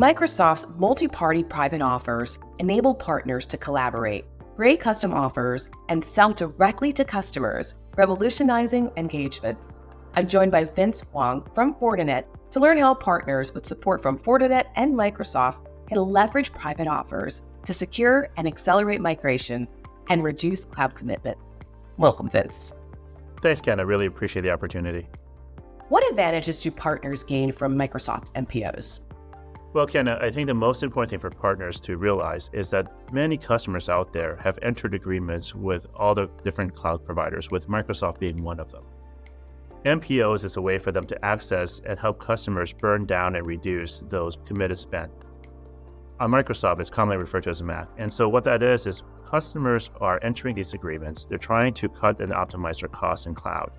Microsoft's multi-party private offers enable partners to collaborate, create custom offers, and sell directly to customers, revolutionizing engagements. I'm joined by Vince Wong from Fortinet to learn how partners with support from Fortinet and Microsoft can leverage private offers to secure and accelerate migrations and reduce cloud commitments. Welcome, Vince. Thanks, Ken. I really appreciate the opportunity. What advantages do partners gain from Microsoft MPOs? Well, Ken, I think the most important thing for partners to realize is that many customers out there have entered agreements with all the different cloud providers, with Microsoft being one of them. MPOs is a way for them to access and help customers burn down and reduce those committed spend. On Microsoft, it's commonly referred to as a MAC. And so what that is customers are entering these agreements. They're trying to cut and optimize their costs in cloud.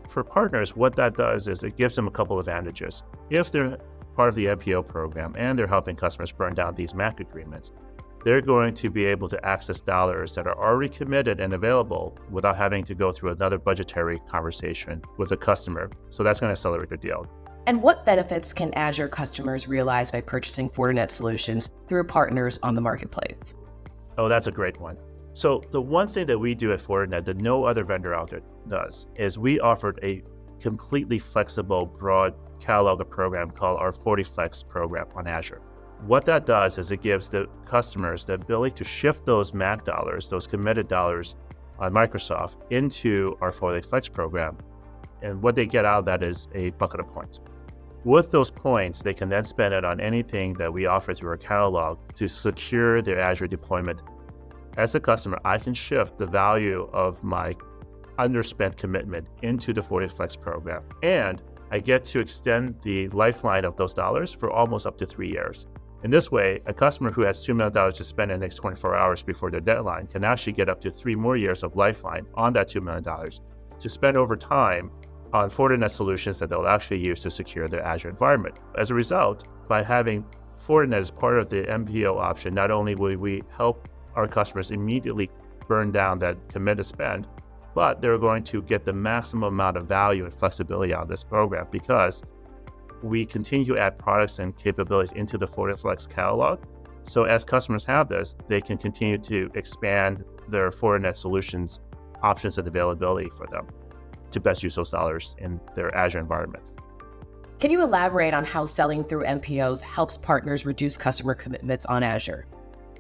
For partners, what that does is it gives them a couple of advantages. If they're part of the MPO program and they're helping customers burn down these MAC agreements, they're going to be able to access dollars that are already committed and available without having to go through another budgetary conversation with a customer. So that's going to accelerate their deal. And what benefits can Azure customers realize by purchasing Fortinet solutions through partners on the marketplace? Oh, that's a great one. So the one thing that we do at Fortinet that no other vendor out there does is we offered a completely flexible, broad catalog of program called our FortiFlex program on Azure. What that does is it gives the customers the ability to shift those MAC dollars, those committed dollars on Microsoft into our FortiFlex program. And what they get out of that is a bucket of points. With those points, they can then spend it on anything that we offer through our catalog to secure their Azure deployment. As a customer, I can shift the value of my underspent commitment into the FortiFlex program. And I get to extend the lifeline of those dollars for almost up to 3 years. In this way, a customer who has $2 million to spend in the next 24 hours before their deadline can actually get up to 3 more years of lifeline on that $2 million to spend over time on Fortinet solutions that they'll actually use to secure their Azure environment. As a result, by having Fortinet as part of the MPO option, not only will we help our customers immediately burn down that committed spend, but they're going to get the maximum amount of value and flexibility out of this program because we continue to add products and capabilities into the FortiFlex catalog. So as customers have this, they can continue to expand their Fortinet solutions options and availability for them to best use those dollars in their Azure environment. Can you elaborate on how selling through MPOs helps partners reduce customer commitments on Azure?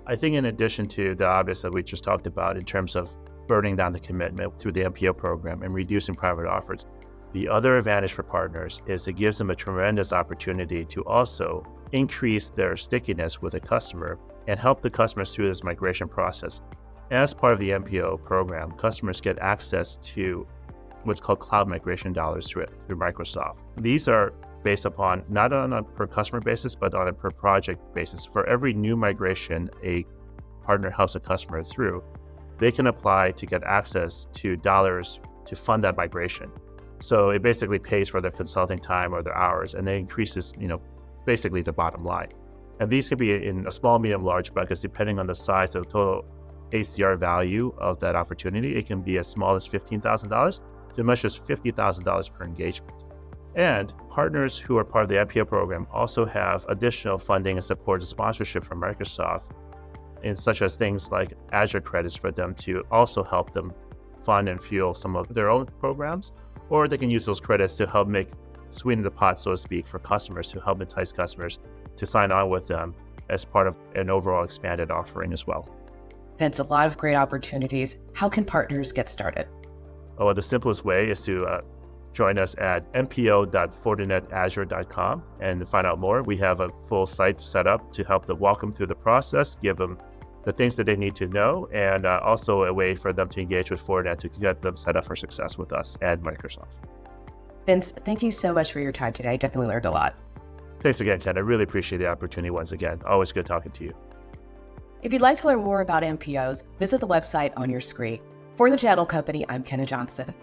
I think in addition to the obvious that we just talked about in terms of burning down the commitment through the MPO program and reducing private offers, the other advantage for partners is it gives them a tremendous opportunity to also increase their stickiness with a customer and help the customers through this migration process. As part of the MPO program, customers get access to what's called cloud migration dollars through Microsoft. These are based upon not on a per customer basis, but on a per project basis. For every new migration a partner helps a customer through, they can apply to get access to dollars to fund that migration. So it basically pays for their consulting time or their hours, and it increases, basically the bottom line. And these can be in a small, medium, large buckets, depending on the size of the total ACR value of that opportunity. It can be as small as $15,000 to as much as $50,000 per engagement. And partners who are part of the MPO program also have additional funding and support and sponsorship from Microsoft, such as things like Azure credits for them to also help them fund and fuel some of their own programs, or they can use those credits to help sweeten the pot, so to speak, for customers, to help entice customers to sign on with them as part of an overall expanded offering as well. Vince, a lot of great opportunities. How can partners get started? Well, the simplest way is to join us at mpo.fortinetazure.com and to find out more. We have a full site set up to help them walk them through the process, give them the things that they need to know, and also a way for them to engage with Fortinet to get them set up for success with us and Microsoft. Vince, thank you so much for your time today. I definitely learned a lot. Thanks again, Ken. I really appreciate the opportunity once again. Always good talking to you. If you'd like to learn more about MPOs, visit the website on your screen. For the Channel Company, I'm Kenna Johnson.